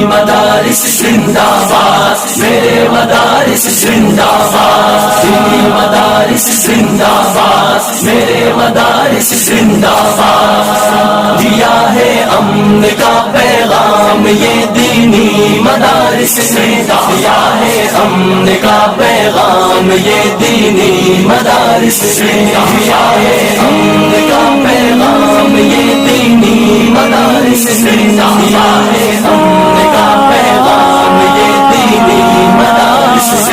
मदारिस जिंदाबाद, मेरे मदारिस जिंदाबाद, दीनी मदारिस जिंदाबाद, मेरे मदारिस जिंदाबाद। दिया है अमन का पैगाम ये दीनी मदारिस ने, दिया है अमन का पैगाम ये दीनी मदारिस ने, दिया है अमन का पैगाम ये दीनी मदारिस ने, दिया है अमन का पैगाम ये दीनी मदारिस ने।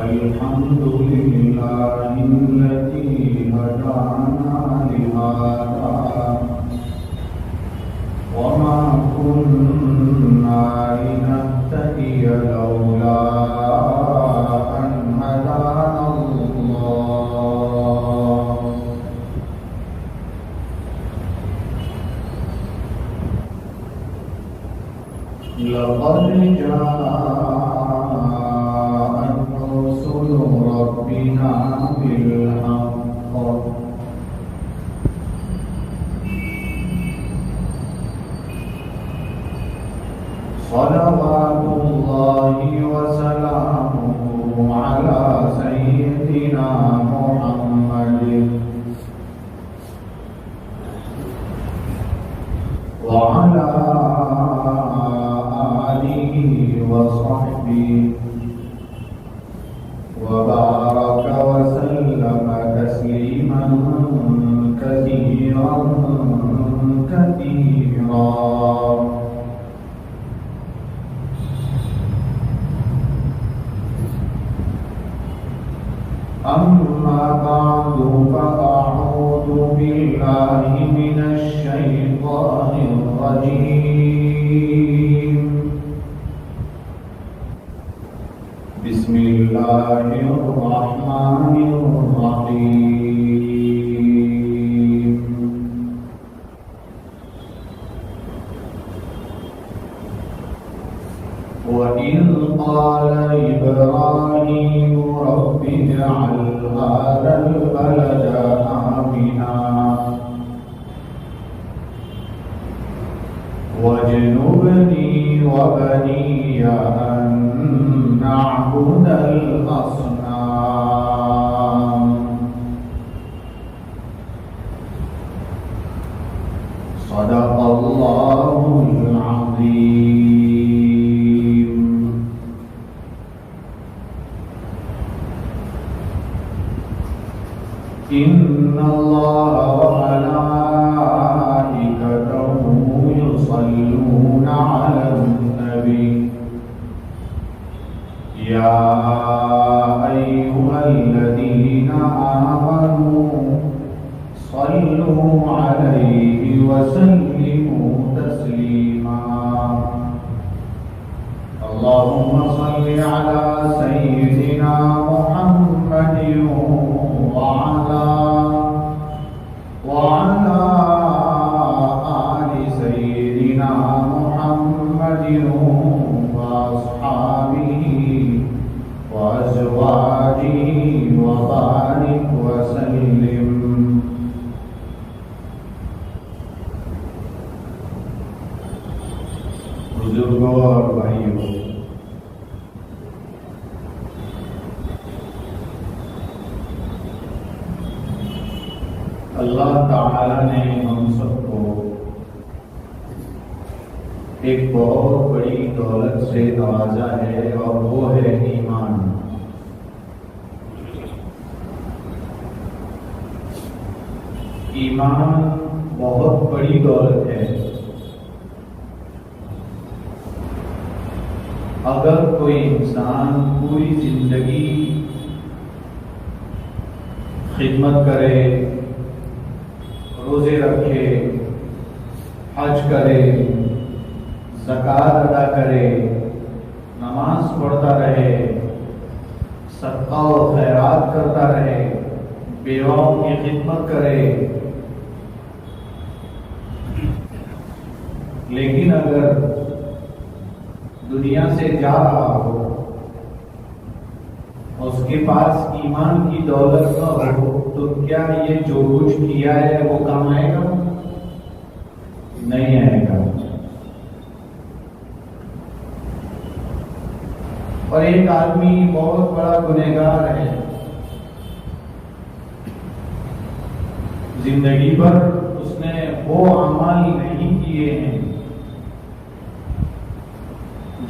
अल्हम्दुलिल्लाहिल्लज़ी हदाना लिहाज़ा वमा कुन्ना लिनह्तदिया लौला अन हदानल्लाह। लक़द जाअत रुसुलु रब्बिना बिल-हक़्क़ सलवातुल्लाहि व सलामुहु अला सय्यिदिना मुहम्मदिन व अला आलिहि व सहबिहि व बारक व सल्लम तस्लीमन कसीरन कसीरा। अम्मा बादु फ़अऊज़ु बिल्लाहि मिनश शैतानिर रजीम। बिस्मिल्लाहिर रहमानिर रहीम। वइज़ क़ाल इब्राहीम रब्बि इजअल हाज़ल बलद आमिना वज्नुबनी व बनिय अन नअबुदल अस्नाम। सदक़ल्लाहुल अज़ीम। इन्नल्लाह व मलाइकतहु युसल्लूना अलन नबी या अय्युहल्लज़ीना आमनू सल्लू अलैहि व सल्लिमू तस्लीमा। अल्लाहुम्मा सल्लि अला सय्यिदिना मुहम्मदिन व अला आलि सय्यिदिना मुहम्मदिन व अस्हाबिही व अज़वाजिही व बारिक व सल्लिम। बुजुर्गों और भाइयों, अल्लाह ताला ने हम सबको एक बहुत बड़ी दौलत से नवाजा है और वो है ईमान। ईमान बहुत बड़ी दौलत है। अगर कोई इंसान पूरी जिंदगी खिदमत करे, रोजे रखे, हज करे, ज़कात अदा करे, नमाज पढ़ता रहे, सदका और खैरात करता रहे, बेवाओं की खिदमत करे, लेकिन अगर दुनिया से जा रहा हो और उसके पास ईमान की दौलत न हो तो क्या ये जो कुछ किया है वो काम आएगा? नहीं आएगा। और एक आदमी बहुत बड़ा गुनहगार है, जिंदगी भर उसने वो अमाल नहीं किए हैं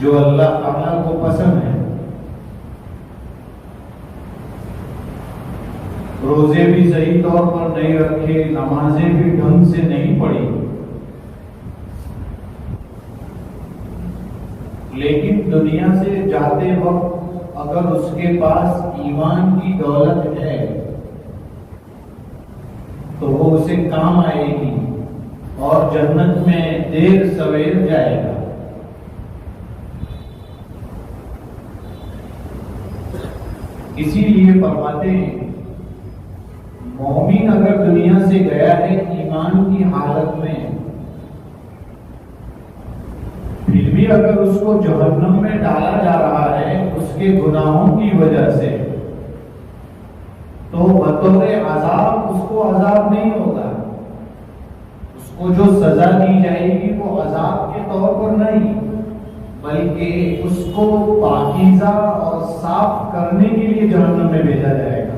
जो अल्लाह ताला को पसंद है। रोजे भी सही तौर पर नहीं रखे, नमाजें भी ढंग से नहीं पढ़ी, लेकिन दुनिया से जाते वक्त अगर उसके पास ईमान की दौलत है तो वो उसे काम आएगी और जन्नत में देर सवेर जाएगा। इसीलिए फरमाते हैं मोमिन अगर दुनिया से गया है ईमान की हालत में, फिर भी अगर उसको जहन्नम में डाला जा रहा है उसके गुनाहों की वजह से, तो बतौर अजाब उसको अजाब नहीं होगा। उसको जो सजा दी जाएगी वो अजाब के तौर पर नहीं, बल्कि उसको पाकीज़ा और साफ करने के लिए जहन्नम में भेजा जाएगा।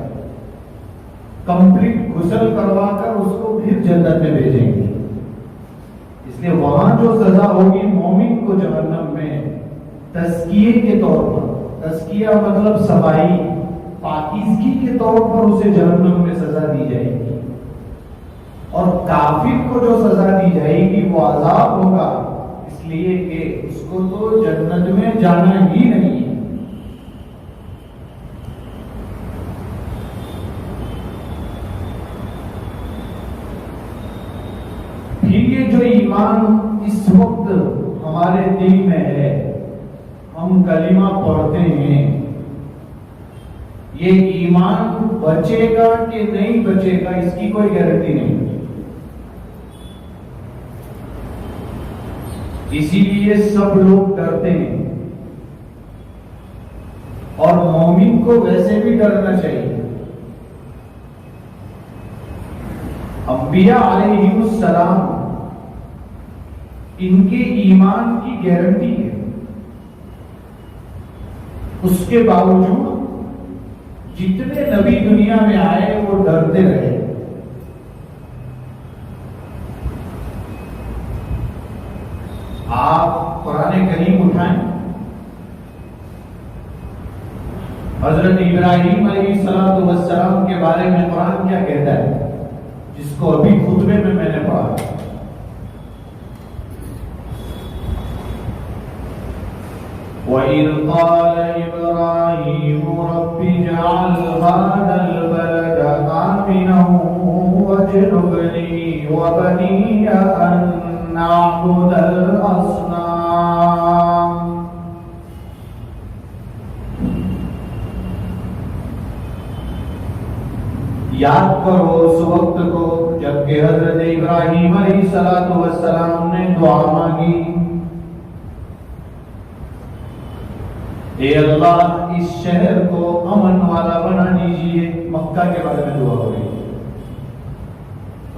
कंप्लीट गुस्ल करवाकर उसको फिर जन्नत में भेजेंगे। इसलिए वहां जो सजा होगी मोमिन को जहन्नम में तस्किये के तौर पर, तस्किया मतलब सफाई, पाकीज़गी के तौर पर उसे जहन्नम में सजा दी जाएगी। और काफिर को जो सजा दी जाएगी वो अजाब होगा, इसलिए कि उसको तो जन्नत में जाना ही नहीं है। फिर ये जो ईमान इस वक्त हमारे दिल में है, हम कलिमा पढ़ते हैं, ये ईमान बचेगा कि नहीं बचेगा इसकी कोई गारंटी नहीं। इसीलिए सब लोग डरते हैं और मोमिन को वैसे भी डरना चाहिए। अंबिया अलैहिमुस्सलाम इनके ईमान की गारंटी है, उसके बावजूद जितने नबी दुनिया में आए वो डरते रहे। आप कुरान करीम उठाएं, हजरत इब्राहीम अलैहिस्सलाम के बारे में कुरान क्या कहता है, जिसको अभी खुतबे में मैंने पढ़ा। वइज़ क़ाल इब्राहीम रब्बि जअल हाज़ल बलद आमिनन वज्नुबनी व बनिया अन नअबुदल अस्नाम। याद करो उस वक्त को जबकि हजरत इब्राहीम अलैहिस्सलाम ने दुआ मांगी, ए अल्लाह इस शहर को अमन वाला बना दीजिए। मक्का के बारे में दुआ हो रही,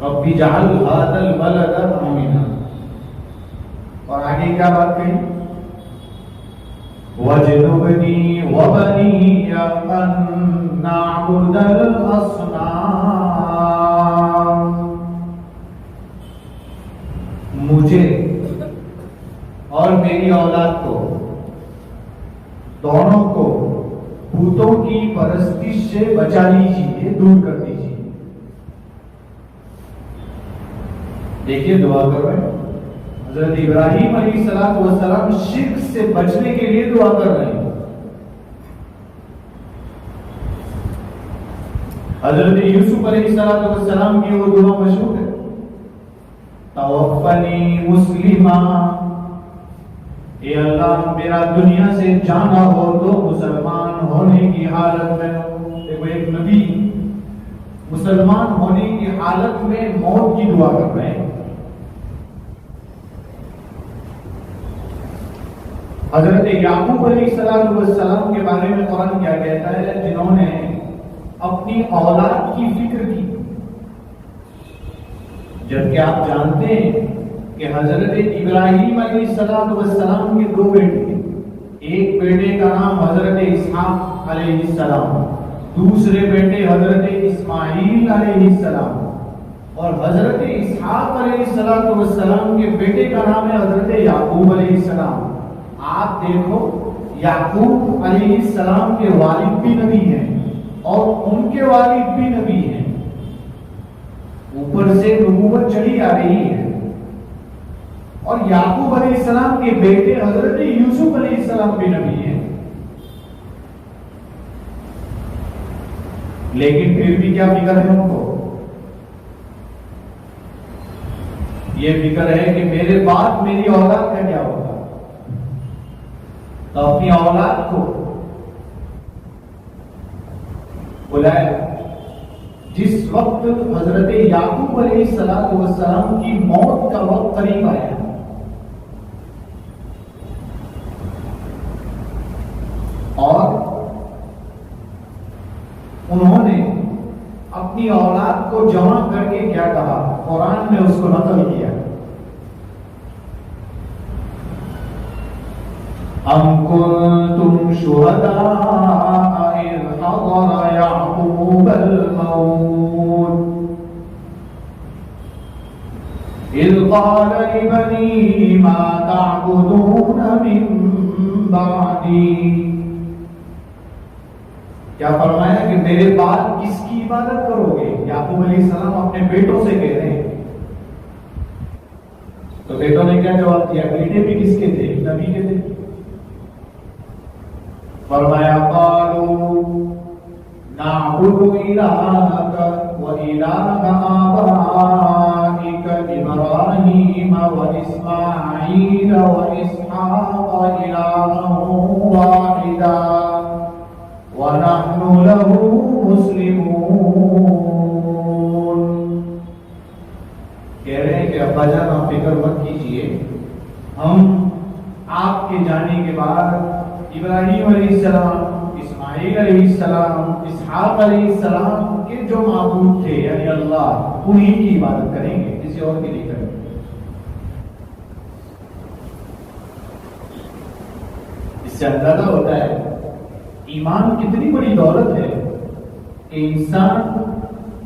रब्बी जअल हाज़ल बलद आमिना। और आगे क्या बात कही, वज्नुबनी व बनिया अन नअबुदल अस्नाम। मुझे और मेरी औलाद को, दोनों को भूतों की परस्तिश से बचा लीजिए, दूर कर दीजिए। देखिए दुआ कर रहे हैं हजरत इब्राहीम अलैहिस्सलाम शिर्क से बचने के लिए दुआ कर रहे हैं। हजरत यूसुफ अलैहिस्सलाम की वो दुआ मशहूर है, तवफ़्फ़नी मुस्लिमा, ए अल्लाह मेरा दुनिया से जाना हो तो मुसलमान होने की हालत में हो। देखो एक नबी मुसलमान होने की हालत में मौत की दुआ कर रहे हैं। हजरत याकूब अलैहिस्सलाम के बारे में कुरान क्या कहता है, जिन्होंने अपनी औलाद की फिक्र की। जबकि आप जानते हैं कि हजरत इब्राहिम अलैहिस्सलाम के दो बेटे, एक बेटे का नाम हजरत इसहाक अलैहिस्सलाम, दूसरे बेटे हजरत इस्माईल अलैहिस्सलाम, और हजरत इसहाक अलैहिस्सलाम के बेटे का नाम है हजरत याकूब अलैहिस्सलाम। आप देखो, याकूब अलैहिस्सलाम के वालिद भी नबी हैं और उनके वालिद भी नबी हैं। ऊपर से नबूवत चली आ रही है। और याकूब अलैहिस्सलाम के बेटे हजरत यूसुफ अलैहिस्सलाम भी नबी हैं। लेकिन फिर भी क्या फिक्र है उनको? ये फिक्र है कि मेरे बाद मेरी औलाद का क्या होगा। तो अपनी औलाद को बुलाया। जिस वक्त हजरत याकूब अलैहिस्सलाम की मौत का वक्त करीब आया, और उन्होंने अपनी औलाद को जमा करके क्या कहा, कुरान में उसको नकल किया। अम कुंतुम शुहदा इज़ हज़रा याक़ूबल मौत इज़ क़ाल लिबनी मा तअबुदून मिन बादी। क्या फरमाया कि मेरे बाद किसकी इबादत करोगे? याकूब अलैहिस्सलाम अपने बेटों से कह रहे हैं। तो बेटों ने क्या जवाब दिया? बेटे भी किसके थे? नबी के थे। फरमाया क़ालू नअबुदु इलाहक व इलाह आबाइक इब्राहीम व इस्माईल व इसहाक़ इलाहन वाहिदा व नहनु लहू मुस्लिमून। कह रहे हैं कि अब्बाजान आप फिक्र मत कीजिए, हम आपके जाने के बाद इब्राहीम अलैहिस्सलाम, इस्माईल अलैहिस्सलाम, इसहाक अलैहिस्सलाम के जो माबूद थे यानी अल्लाह, उन्हीं की इबादत करेंगे, किसी और की नहीं करेंगे। इससे अंदाजा होता है ईमान कितनी बड़ी दौलत है कि इंसान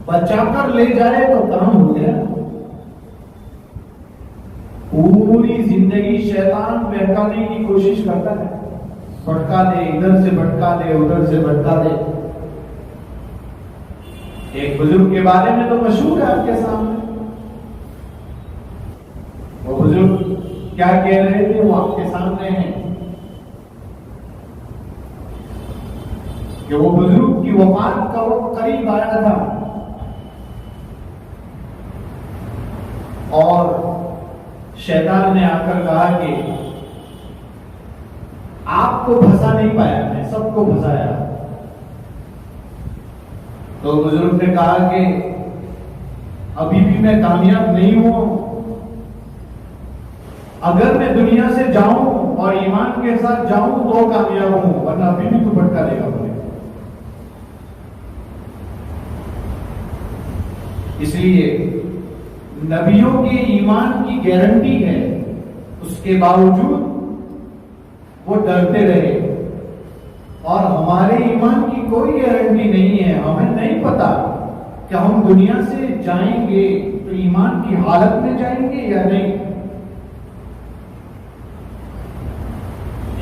बचाकर ले जाए तो काम हो गया। पूरी जिंदगी शैतान बहकाने की कोशिश करता है, भटका दे, इधर से भटका दे, उधर से भटका दे। एक बुजुर्ग के बारे में तो मशहूर है आपके सामने। वो बुजुर्ग क्या कह रहे थे वो आपके सामने है कि वो बुजुर्ग की वफात का वक्त करीब आया था और शैतान ने आकर कहा कि आपको फंसा नहीं पाया, मैं सबको फंसाया। तो बुजुर्ग ने कहा कि अभी भी मैं कामयाब नहीं हूं। अगर मैं दुनिया से जाऊं और ईमान के साथ जाऊं तो कामयाब हूं, वरना अभी भी तू भटका देगा मुझे। इसलिए नबियों के ईमान की गारंटी है, उसके बावजूद वो डरते रहे। और हमारे ईमान की कोई गारंटी नहीं है। हमें नहीं पता कि हम दुनिया से जाएंगे तो ईमान की हालत में जाएंगे या नहीं।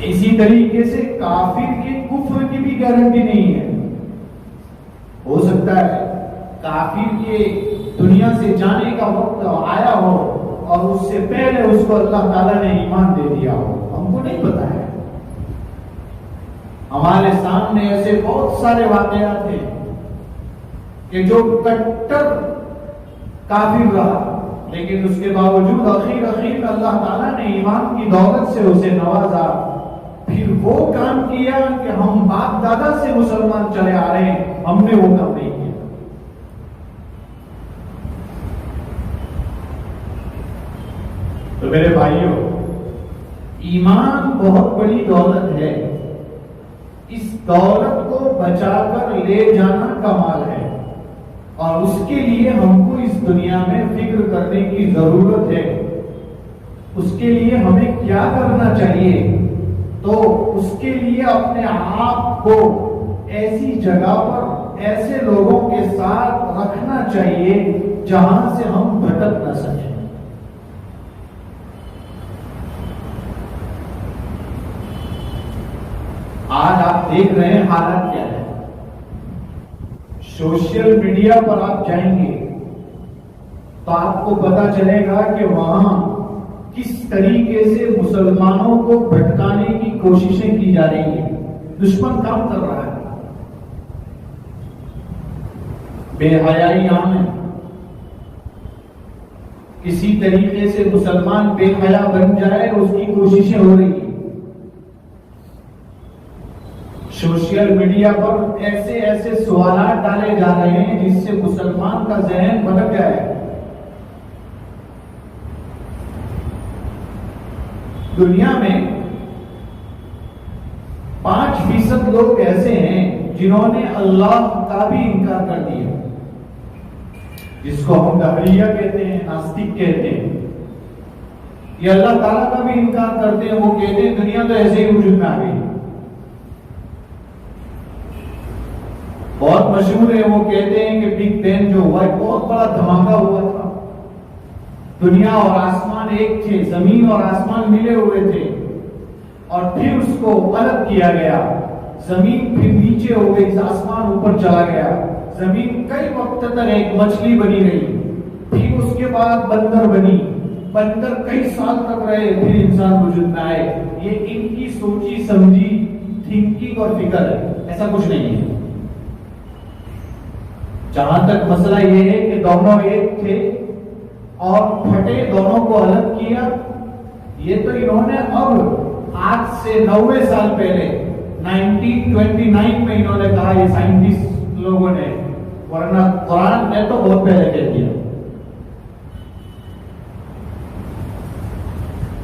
इसी तरीके से काफिर के कुफ्र की भी गारंटी नहीं है। हो सकता है काफिर के दुनिया से जाने का वक्त आया हो और उससे पहले उसको अल्लाह ताला ने ईमान दे दिया हो, हमको नहीं पता है। हमारे सामने ऐसे बहुत सारे वाकयात थे कि जो कट्टर काफिर रहा, लेकिन उसके बावजूद आखिर में अल्लाह ताला ने ईमान की दौलत से उसे नवाजा। फिर वो काम किया कि हम बाप दादा से मुसलमान चले आ रहे हैं, हमने वो काम नहीं किया। तो मेरे भाइयों, ईमान बहुत बड़ी दौलत है, इस दौलत को बचाकर ले जाना कमाल है, और उसके लिए हमको इस दुनिया में फिक्र करने की जरूरत है। उसके लिए हमें क्या करना चाहिए? तो उसके लिए अपने आप को ऐसी जगह पर, ऐसे लोगों के साथ रखना चाहिए जहां से हम भटक न सकें। आज आप देख रहे हैं हालत क्या है। सोशल मीडिया पर आप जाएंगे तो आपको पता चलेगा कि वहां किस तरीके से मुसलमानों को भटकाने की कोशिशें की जा रही हैं। दुश्मन काम कर रहा है, बेहयाई आम है, किसी तरीके से मुसलमान बेहया बन जाए उसकी कोशिशें हो रही है। सोशल मीडिया पर ऐसे ऐसे सवाल डाले जा रहे हैं जिससे मुसलमान का जहन भटक जाए। दुनिया में 5% लोग ऐसे हैं जिन्होंने अल्लाह का भी इनकार कर दिया, जिसको हम दहरिया कहते हैं, नास्तिक कहते हैं। ये अल्लाह ताला का भी इनकार करते हैं। वो कहते हैं दुनिया तो ऐसे ही वजूद में आ गई। बहुत मशहूर है, वो कहते हैं कि बिग बैंग जो हुआ है बहुत बड़ा धमाका हुआ था। दुनिया और आसमान एक थे, जमीन और आसमान मिले हुए थे, और फिर उसको अलग किया गया। जमीन फिर नीचे हो गई, आसमान ऊपर चला गया। जमीन कई वक्त तक एक मछली बनी रही, फिर उसके बाद बंदर बनी, बंदर कई साल तक रहे, फिर इंसान वजूद में आए। ये इनकी सोची समझी थिंकिंग और फिक्र है, ऐसा कुछ नहीं है। जहां तक मसला ये है कि दोनों एक थे और फटे, दोनों को अलग किया, ये तो इन्होंने अब आज से 90 साल पहले 1929 में इन्होंने कहा, ये साइंटिस्ट लोगों ने, वरना कुरान ने तो बहुत पहले कह दिया।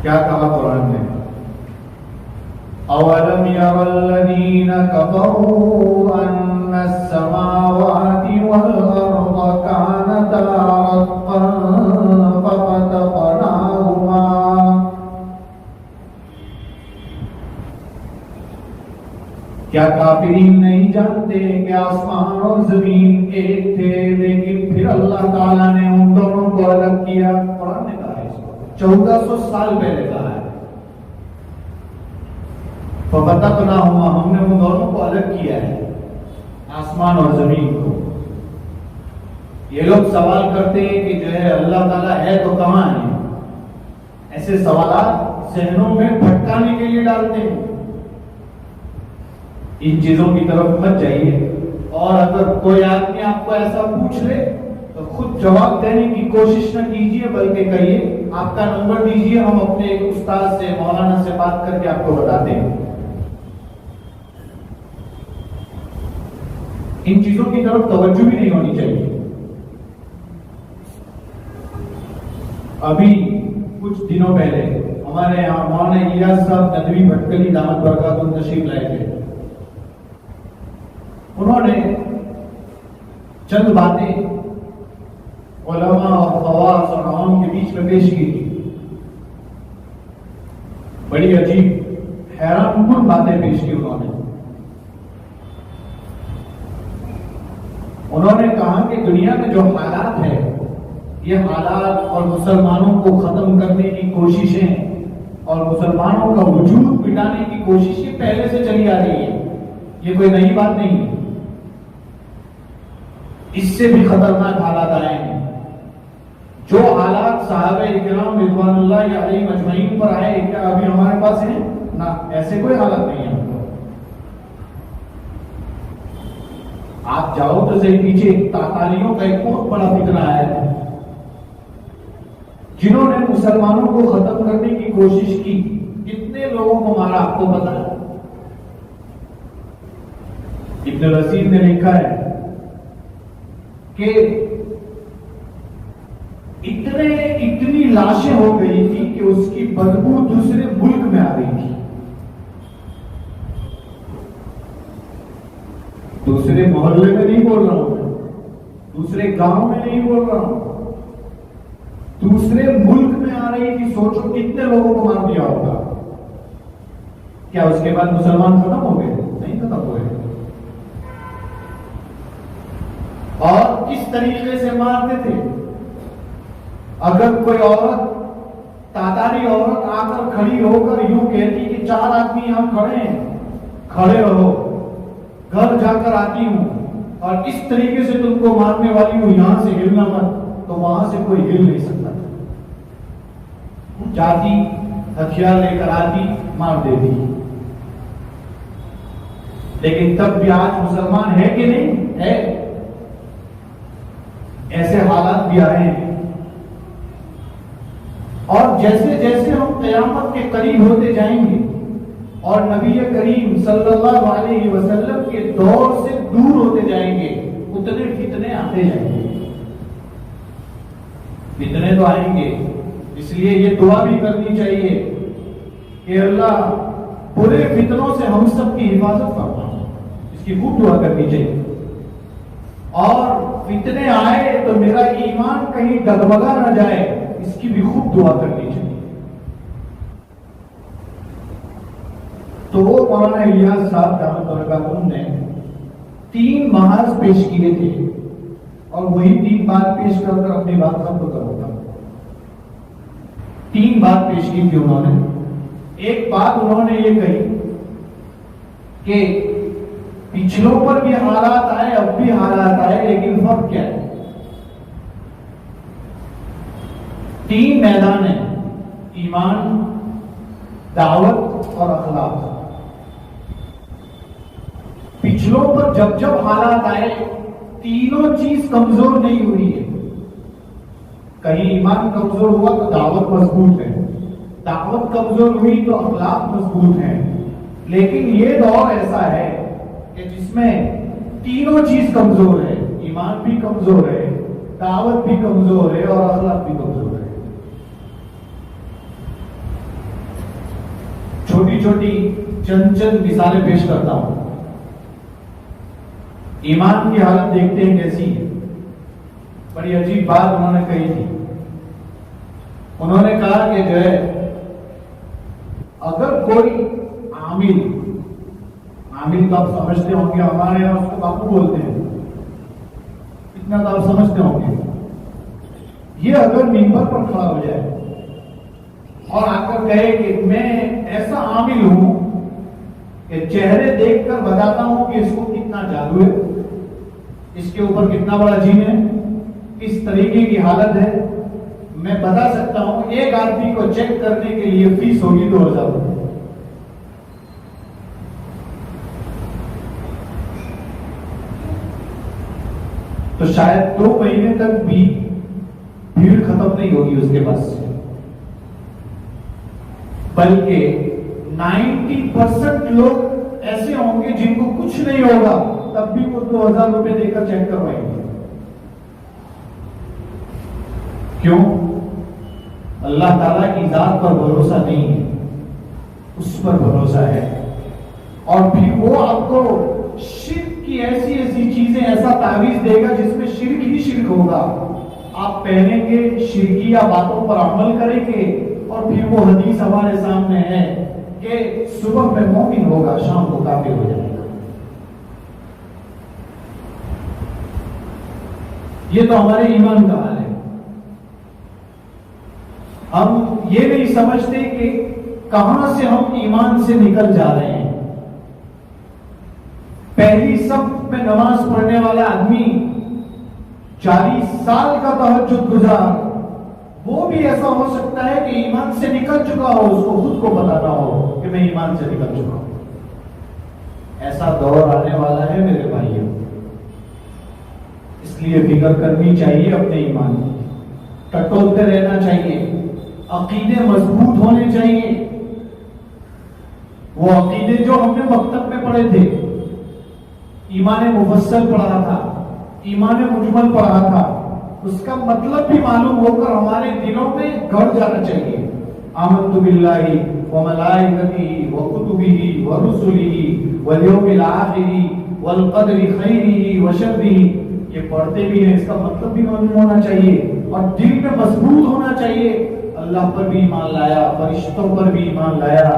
क्या कहा कुरान ने? अवलम यरल्लज़ीना कफरू अन्नस-समावाति वल-अर्द कानता रत्क़न फफ़तक़नाहुमा। क्या काफिरीन नहीं जानते कि आसमान और जमीन एक थे, लेकिन फिर अल्लाह ताला ने उन दोनों को अलग किया। कुरान ने कहा है इसको, 1400 साल पहले कहा है। फफ़तक़नाहुमा, हमने उन दोनों को अलग किया है, आसमान और जमीन को। ये लोग सवाल करते हैं कि जो है अल्लाह ताला है तो कहां है? ऐसे सवाल जहनों में भटकाने के लिए डालते हैं। इन चीजों की तरफ मत जाइए, और अगर कोई आदमी आपको ऐसा पूछ ले तो खुद जवाब देने की कोशिश न कीजिए, बल्कि कहिए आपका नंबर दीजिए, हम अपने एक उस्ताद से, मौलाना से बात करके आपको बताते हैं। इन चीजों की तरफ तवज्जो भी नहीं होनी चाहिए। अभी कुछ दिनों पहले हमारे यहाँ मौलाना इलियास साहब नदवी भटकली दामद बरकातुहू तशरीफ लाए थे। उन्होंने चंद बातें उलमा और खवास और आवाम के बीच में पेश की थी। बड़ी अजीब हैरानकुन बातें पेश की उन्होंने कहा कि दुनिया में जो हालात है, ये हालात और मुसलमानों को खत्म करने की कोशिशें और मुसलमानों का वजूद मिटाने की कोशिशें पहले से चली आ रही है। ये कोई नई बात नहीं है। इससे भी खतरनाक हालात आए हैं। जो हालात सहाबे इकराम रिज़वानुल्लाहि अलैहिम अजमईन पर आए, क्या अभी हमारे पास है? ना, ऐसे कोई हालत नहीं है। आप जाओ तो सही, पीछे तातालियों का एक बहुत बड़ा फितना है, जिन्होंने मुसलमानों को खत्म करने की कोशिश की। कितने लोगों को मारा आपको पता है? इब्न रसीद ने लिखा है कि इतनी लाशें हो गई थी कि उसकी बदबू दूसरे मुल्क में आ गई थी। दूसरे मोहल्ले में नहीं बोल रहा हूं मैं, दूसरे गांव में नहीं बोल रहा हूं, दूसरे मुल्क में आ रही थी। सोचो कितने लोगों को मार दिया होगा। क्या उसके बाद मुसलमान खत्म हो गए? नहीं खत्म हुए। और किस तरीके से मारते थे? अगर कोई औरत, तातारी औरत आकर खड़ी होकर यूं कहती कि 4 आदमी यहां खड़े हैं, खड़े रहो, घर जाकर आती हूं और इस तरीके से तुमको मारने वाली हूं, यहां से हिलना मत, तो वहां से कोई हिल नहीं सकता। जाती, हथियार लेकर आती, मार देती। लेकिन तब भी आज मुसलमान है कि नहीं है? ऐसे हालात भी आ रहे हैं। और जैसे जैसे हम क़यामत के करीब होते जाएंगे और नबी करीम सल्लल्लाहु अलैहि वसल्लम के दौर से दूर होते जाएंगे, उतने फितने आते जाएंगे। फितने तो आएंगे, इसलिए ये दुआ भी करनी चाहिए कि अल्लाह पूरे फितनों से हम सब की हिफाजत फरमा। इसकी खूब दुआ करनी चाहिए। और फितने आए तो मेरा ईमान कहीं डगमगा ना जाए, इसकी भी खूब दुआ करनी चाहिए। तो वो मौलाना इलियास साहब दामद बरकातुहू ने 3 महाज पेश किए थे और वही 3 बात पेश कर अपनी बात खत्म करूंगा। 3 बात पेश की थी उन्होंने। एक बात उन्होंने ये कही कि पिछलों पर भी हालात आए, अब भी हालात आए, लेकिन फर्क क्या है? 3 मैदान है, ईमान, दावत और अखलाक। पिछलों पर जब जब हालात आए, तीनों चीज कमजोर नहीं हुई है। कहीं ईमान कमजोर हुआ तो दावत मजबूत है, दावत कमजोर हुई तो अखलाक मजबूत है। लेकिन ये दौर ऐसा है कि जिसमें तीनों चीज कमजोर है, ईमान भी कमजोर है, दावत भी कमजोर है और अखलाक भी कमजोर है। छोटी छोटी चंद मिसालें पेश करता हूं। ईमान की हालत देखते हैं कैसी है। बड़ी अजीब बात उन्होंने कही थी। उन्होंने कहा कि जो है, अगर कोई आमिल तो आप समझते होंगे, हमारे यहां उसको बापू बोलते हैं, इतना तो आप समझते होंगे। ये अगर मिंबर पर खड़ा हो जाए और आकर कहे कि मैं ऐसा आमिल हूं कि चेहरे देखकर बताता हूं कि इसको कितना जादू है, इसके ऊपर कितना बड़ा जीन है, किस तरीके की हालत है, मैं बता सकता हूं। एक आदमी को चेक करने के लिए फीस होगी 2000 रुपए। तो शायद 2 महीने तक भी भीड़ खत्म नहीं होगी उसके पास से। बल्कि 90% लोग ऐसे होंगे जिनको कुछ नहीं होगा, तब भी वो 2000 रुपए देकर चेक करवाएंगे। क्यों? अल्लाह ताला की जात पर भरोसा नहीं है, उस पर भरोसा है। और फिर वो आपको शिर्क की ऐसी ऐसी चीजें, ऐसा तावीज देगा जिसमें शिर्क ही शिर्क होगा। आप पहनेंगे, शिर्किया बातों पर अमल करेंगे, और फिर वो हदीस हमारे सामने है कि सुबह में मोमिन होगा, शाम को काफिर हो जाएगा। ये तो हमारे ईमान का हाल है। हम ये नहीं समझते कि कहां से हम ईमान से निकल जा रहे हैं। पहली सफ में नमाज पढ़ने वाला आदमी 40 साल का तहज्जुद गुजार, वो भी ऐसा हो सकता है कि ईमान से निकल चुका हो, उसको खुद को बताना हो कि मैं ईमान से निकल चुका हूं। ऐसा दौर आने वाला है मेरे भाइयों, इसलिए फिक्र करनी चाहिए अपने ईमान की, टटोलते रहना चाहिए, अकीदे मजबूत होने चाहिए। वो अकीदे जो हमने मकतब में पढ़े थे, ईमान मुफस्सल पढ़ा था, ईमान मुजमल पढ़ा था, उसका मतलब भी मालूम होकर हमारे दिलों में गड़ जाना चाहिए। आमन्तु बिल्लाहि व मलाइकतिही व कुतुबिही व रुसुलिही वल यौमिल आखिरी वल क़द्रि खैरिही व शर्रिही, ये पढ़ते भी हैं, इसका मतलब भी मालूम होना चाहिए और दिल में मजबूत होना चाहिए। अल्लाह पर भी ईमान लाया, फरिश्तों पर भी ईमान लाया,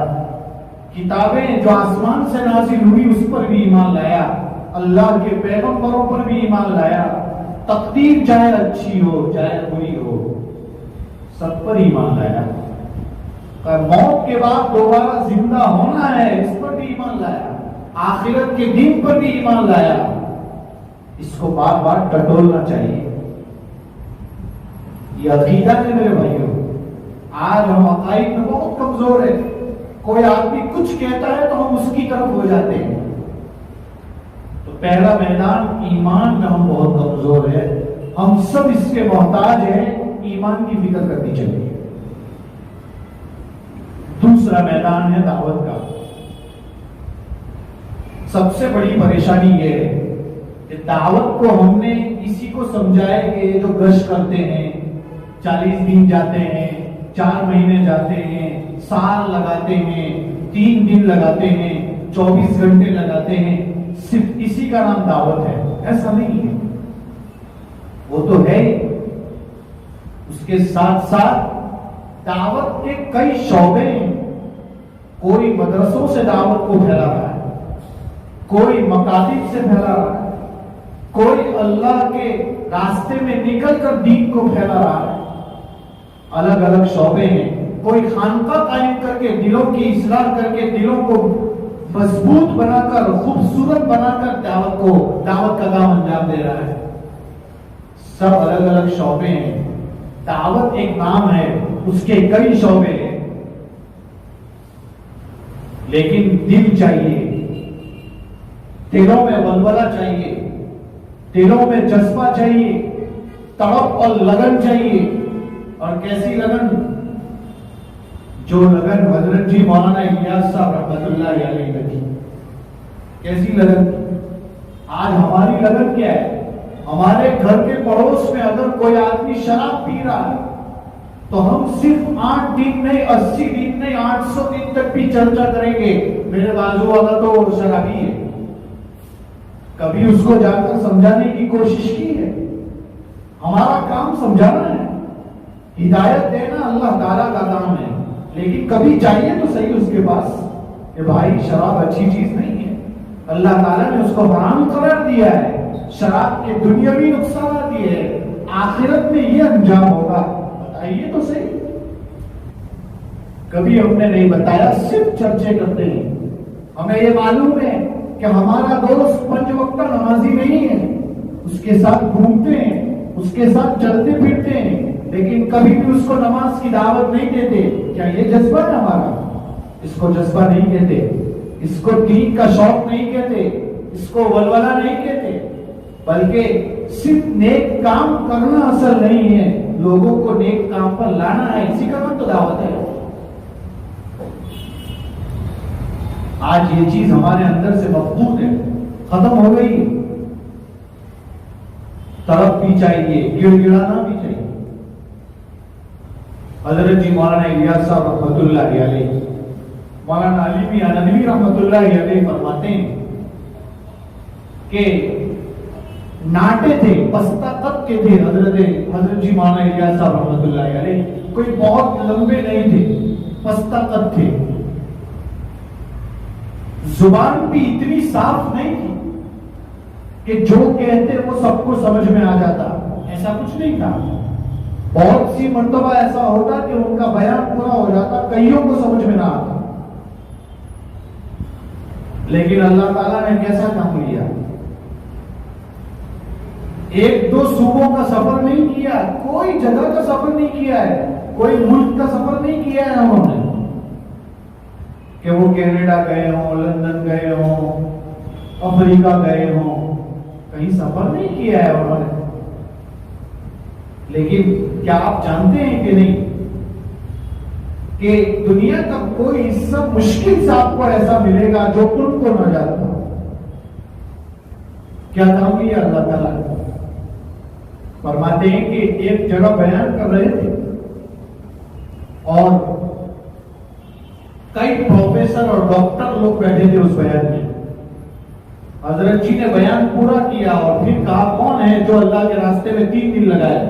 किताबें जो आसमान से नाजिल हुई उस पर भी ईमान लाया, अल्लाह के पैगंबरों पर भी ईमान लाया, तकदीर चाहे अच्छी हो चाहे बुरी हो सब पर ईमान लाया, मौत के बाद दोबारा जिंदा होना है इस पर भी ईमान लाया, आखिरत के दिन पर भी ईमान लाया। इसको बार बार टटोलना चाहिए। ये अकीदा है मेरे भाइयों। आज हम अकाईद में बहुत कमजोर है। कोई आदमी कुछ कहता है तो हम उसकी तरफ हो जाते हैं। तो पहला मैदान ईमान में हम बहुत कमजोर है, हम सब इसके मोहताज हैं, ईमान की फिक्र करनी चाहिए। दूसरा मैदान है दावत का। सबसे बड़ी परेशानी यह है कि दावत को हमने इसी को समझाया कि जो गश्त करते हैं, 40 दिन जाते हैं, 4 महीने जाते हैं, साल लगाते हैं, 3 दिन लगाते हैं, 24 घंटे लगाते हैं, सिर्फ इसी का नाम दावत है। ऐसा नहीं है, वो तो है। उसके साथ साथ दावत के कई शौबे हैं। कोई मदरसों से दावत को फैला रहा है, कोई मकातिब से फैला रहा है, कोई अल्लाह के रास्ते में निकलकर दीन को फैला रहा है। अलग अलग शौबे हैं। कोई खानका कायम करके दिलों की इस्लाह करके दिलों को मजबूत बनाकर खूबसूरत बनाकर दावत का काम अंजाम दे रहा है। सब अलग अलग शौबे हैं। दावत एक नाम है, उसके कई शौबे हैं, लेकिन दिल चाहिए, दिलों में वलवला चाहिए, दिलों में जज्बा चाहिए, तड़प और लगन चाहिए। और कैसी लगन? जो लगन हजरत जी मौलाना इलियास साहब रहमतुल्लाह अलैहि ने थी। कैसी लगन? आज हमारी लगन क्या है? हमारे घर के पड़ोस में अगर कोई आदमी शराब पी रहा है तो हम सिर्फ 8 दिन नहीं, 80 दिन नहीं, 800 दिन तक भी चर्चा करेंगे, मेरे बाजू वाला तो शराबी है। कभी उसको जाकर समझाने की कोशिश की है? हमारा काम समझाना है, हिदायत देना अल्लाह ताला का काम है, लेकिन कभी चाहिए तो सही उसके पास कि भाई शराब अच्छी चीज नहीं है, अल्लाह ताला ने उसको हराम करार दिया है, शराब के दुनियावी नुकसान दिए हैं, आखिरत में ये अंजाम होगा, बताइए तो सही। कभी हमने नहीं बताया, सिर्फ चर्चे करते हैं। हमें ये मालूम है कि हमारा दोस्त 5 वक्त नमाजी नहीं है, उसके साथ घूमते हैं, उसके साथ चलते फिरते हैं, लेकिन कभी भी उसको नमाज की दावत नहीं देते। क्या ये जज्बा है हमारा? इसको जज्बा नहीं कहते, इसको दीन का शौक नहीं कहते, इसको वलवला नहीं कहते, बल्कि सिर्फ नेक काम करना असल नहीं है, लोगों को नेक काम पर लाना है, इसी का नाम तो दावत है। आज ये चीज हमारे अंदर से मफकूद है, खत्म हो गई। तड़प भी चाहिए, गिड़गिड़ाना भी चाहिए। हजरत जी मौलाना इलियास साहब रहमतुल्लाह अलैहि, मौलाना अली भी नदवी रहमतुल्लाह अलैहि फरमाते हैं कि नाटे थे, पस्ता कद के थे हजरत जी मौलाना इलियास साहब रहमतुल्लाह अलैहि, कोई बहुत लंबे नहीं थे, पस्ता कद थे। जुबान भी इतनी साफ नहीं थी कि जो कहते वो सबको समझ में आ जाता, ऐसा कुछ नहीं था। बहुत सी मर्तबा ऐसा होता कि उनका बयान पूरा हो जाता, कईयों को समझ में ना आता। लेकिन अल्लाह ताला ने कैसा काम लिया? 1-2 सूबों का सफर नहीं किया, कोई जगह का सफर नहीं किया है, कोई मुल्क का सफर नहीं किया है उन्होंने कि वो कनाडा गए हों, लंदन गए हों, अफ्रीका गए हों, कहीं सफर नहीं किया है उन्होंने। लेकिन क्या आप जानते हैं कि नहीं कि दुनिया का कोई हिस्सा मुश्किल से आपको ऐसा मिलेगा जो उनको न जानता। क्या काम किया अल्लाह ताला ने? फरमाते हैं कि एक जगह बयान कर रहे थे और कई प्रोफेसर और डॉक्टर लोग बैठे थे उस बयान में। हजरत जी ने बयान पूरा किया और फिर कहा कौन है जो अल्लाह के रास्ते में 3 दिन लगाए,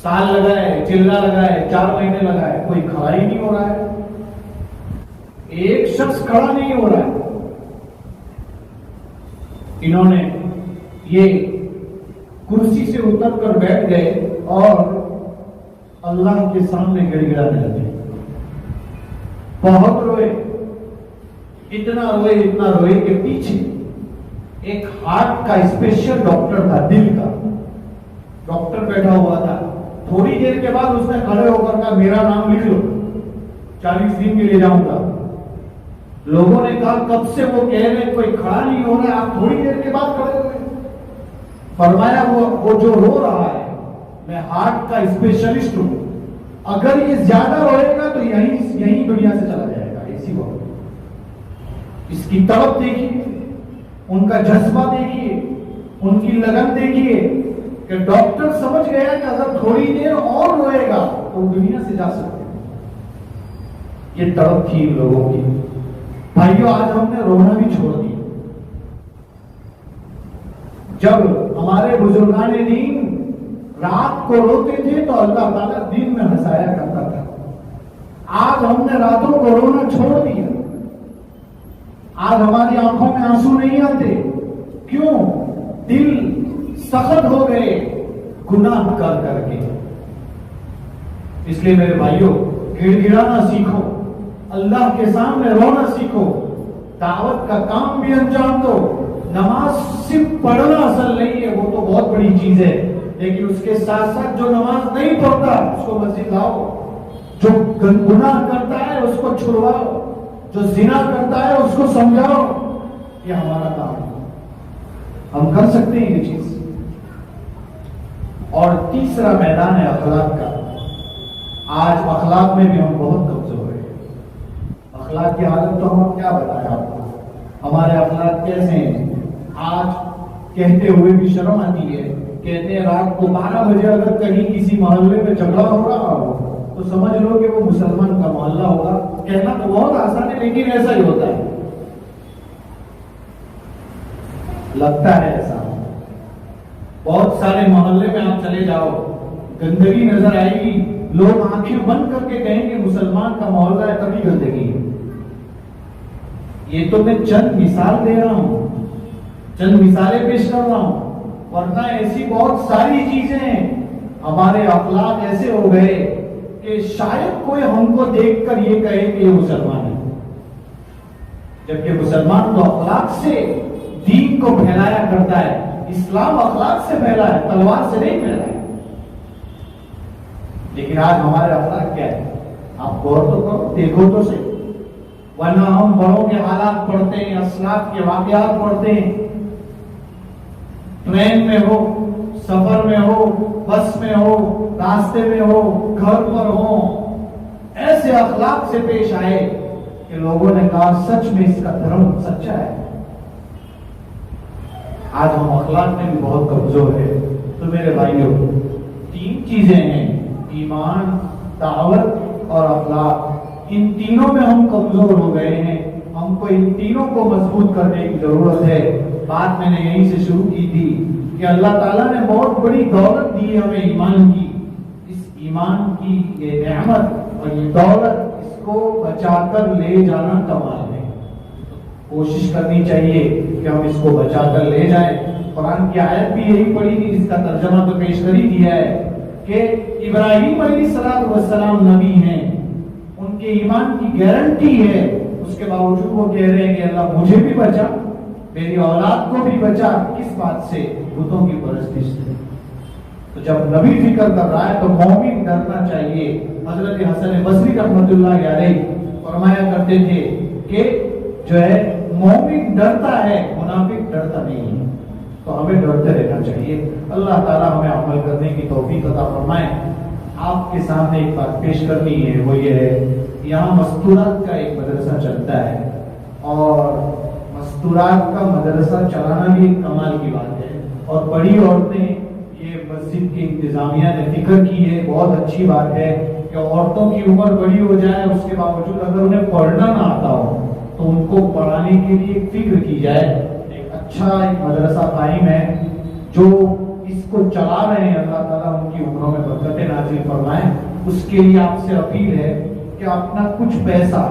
साल लगाए, चिल्ला लगाए, 4 महीने लगाए, कोई खड़ा ही नहीं हो रहा है, एक शख्स खड़ा नहीं हो रहा है। इन्होंने ये कुर्सी से उतर कर बैठ गए और अल्लाह के सामने गिड़गिड़ाने लगे। बहुत रोए, इतना रोए कि पीछे एक हार्ट का स्पेशल डॉक्टर था, दिल का डॉक्टर बैठा हुआ था। थोड़ी देर के बाद उसने खड़े होकर कहा मेरा नाम लिख लो, 40 दिन के लिए जाऊंगा। लोगों ने कहा कब से वो कह रहे कोई खड़ा नहीं हो रहा है, आप थोड़ी देर के बाद खड़े हो गए। फरमाया वो जो रो रहा है मैं हार्ट का स्पेशलिस्ट हूं, अगर ये ज्यादा रोएगा तो यही दुनिया से चला जाएगा, ऐसी बात। इसकी तड़प देखिए, उनका जज्बा देखिए, उनकी लगन देखिए कि डॉक्टर समझ गया कि अगर थोड़ी देर और रोएगा तो दुनिया से जा सकते हैं। ये तड़प थी लोगों की। भाइयों, आज हमने रोना भी छोड़ दिया। जब हमारे बुजुर्गान दीन रात को रोते थे तो अल्लाह ताला दिन में हंसाया करता था। आज हमने रातों को रोना छोड़ दिया। आज हमारी आंखों में आंसू नहीं आते। क्यों? दिल सख्त हो गए गुनाह कर करके। इसलिए मेरे भाइयों, गिड़गिड़ाना सीखो, अल्लाह के सामने रोना सीखो, दावत का काम भी अंजाम दो। नमाज सिर्फ पढ़ना असल नहीं है, वो तो बहुत बड़ी चीज है, लेकिन उसके साथ साथ जो नमाज नहीं पढ़ता उसको मस्जिद लाओ, जो गुनाह करता है उसको छुड़वाओ, जो जिना करता है उसको समझाओ। ये हमारा काम है, हम कर सकते हैं ये चीज। और तीसरा मैदान है अखलाक का। आज अखलाक में भी हम बहुत कमजोर हैं। अखलाक की हालत तो हम क्या बताएं आपको, हमारे अखलाक कैसे हैं। आज कहते हुए भी शर्म आती है, कहते हैं रात को 12 बजे अगर कहीं किसी मोहल्ले में झगड़ा हो रहा हो तो समझ लो कि वो मुसलमान का मोहल्ला होगा। कहना तो बहुत आसान है, लेकिन ऐसा ही होता है, लगता है ऐसा। बहुत सारे मोहल्ले में आप चले जाओ, गंदगी नजर आएगी, लोग आंखें बंद करके कहेंगे मुसलमान का मोहल्ला है, तभी गंदगी है। ये तो मैं चंद मिसाल दे रहा हूं, चंद मिसालें पेश कर रहा हूं, वरना ऐसी बहुत सारी चीजें हैं। हमारे अखलाक ऐसे हो गए कि शायद कोई हमको देखकर ये कहे कि ये मुसलमान है, जबकि मुसलमान तो अखलाक से दीन को फैलाया करता है। इस्लाम अखलाक से फैला है, तलवार से नहीं फैला है। लेकिन आज हमारे अखलाक क्या है, आप गौर तो करो, देखो तो सही। वरना हम बड़ों के हालात पढ़ते हैं, असलाफ के वाकयात पढ़ते हैं, ट्रेन में हो, सफर में हो, बस में हो, रास्ते में हो, घर पर हो, ऐसे अखलाक से पेश आए कि लोगों ने कहा सच में इसका धर्म सच्चा है। आज हम अखलाक में भी बहुत कमजोर है। तो मेरे भाइयों, 3 चीजें हैं, ईमान, दावत और अखलाक। इन तीनों में हम कमजोर हो गए हैं, हमको इन तीनों को मजबूत करने की जरूरत है। बात मैंने यहीं से शुरू की थी कि अल्लाह ताला ने बहुत बड़ी दौलत दी है हमें, ईमान की। इस ईमान की ये नेमत और ये दौलत, इसको बचाकर ले जाना कमाल है। कोशिश करनी चाहिए कि हम इसको बचाकर ले जाएं। कुरान की आयत भी यही पढ़ी थी, जिसका तर्जमा तो पेश कर ही दिया है कि इब्राहिम अलैहिस्सलाम नबी हैं, उनके ईमान की गारंटी है, उसके बावजूद वो कह रहे हैं कि अल्लाह मुझे भी बचा, मेरी औलाद को भी बचा। किस बात से? बुतों की परस्तिश से। तो जब नबी फिक्र कर रहा है तो मौमिन डरना चाहिए। हजरत हसन बसरी रहमतुल्लाह अलैहि फरमाया करते थे कि जो है मौमिन डरता है, मुनाफिक डरता नहीं है। तो हमें डरते रहना चाहिए। अल्लाह ताला हमें अमल करने की तौफीक अता फरमाए। आपके सामने एक बात पेश करनी है, वो ये है, यहाँ मस्तूरात का एक मदरसा चलता है और मस्तूरात का मदरसा चलाना भी एक कमाल की बात है। और बड़ी औरतें, ये मस्जिद की इंतजामिया ने फिक्र की है, बहुत अच्छी बात है कि औरतों की उम्र बड़ी हो जाए, उसके बावजूद अगर उन्हें पढ़ना ना आता हो तो उनको पढ़ाने के लिए फिक्र की जाए। एक अच्छा एक मदरसा कायम है, जो इसको चला रहे हैं, अल्लाह ताला उनकी उम्रों में बरकतें नाज़िल फरमाएं। उसके लिए आपसे अपील है कि अपना कुछ पैसा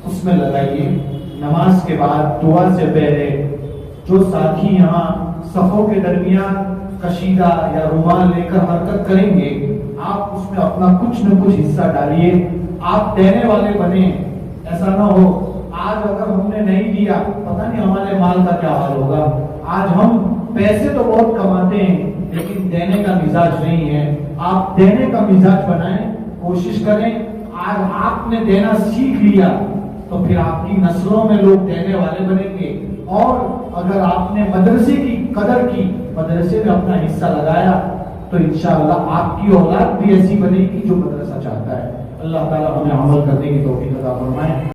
उसमें लगाइए। नमाज के बाद दुआ से पहले जो साथी यहाँ सफों के दरमियान कशीदा या रुमाल लेकर हरकत करेंगे, आप उसमें अपना कुछ न कुछ हिस्सा डालिए। आप देने वाले बने, ऐसा ना हो आज अगर हमने नहीं दिया पता नहीं हमारे माल का क्या हाल होगा। आज हम पैसे तो बहुत कमाते हैं लेकिन देने का मिजाज नहीं है। आप देने का मिजाज बनाएं, कोशिश करें। आज आपने देना सीख लिया तो फिर आपकी नस्लों में लोग देने वाले बनेंगे। और अगर आपने मदरसे की कदर की, मदरसे में अपना हिस्सा लगाया, तो इंशाअल्लाह आपकी औलाद भी ऐसी बनेगी जो मदरसा चाहता है। अल्लाह ताला हमें अमल करने की तौफीक अता फरमाए।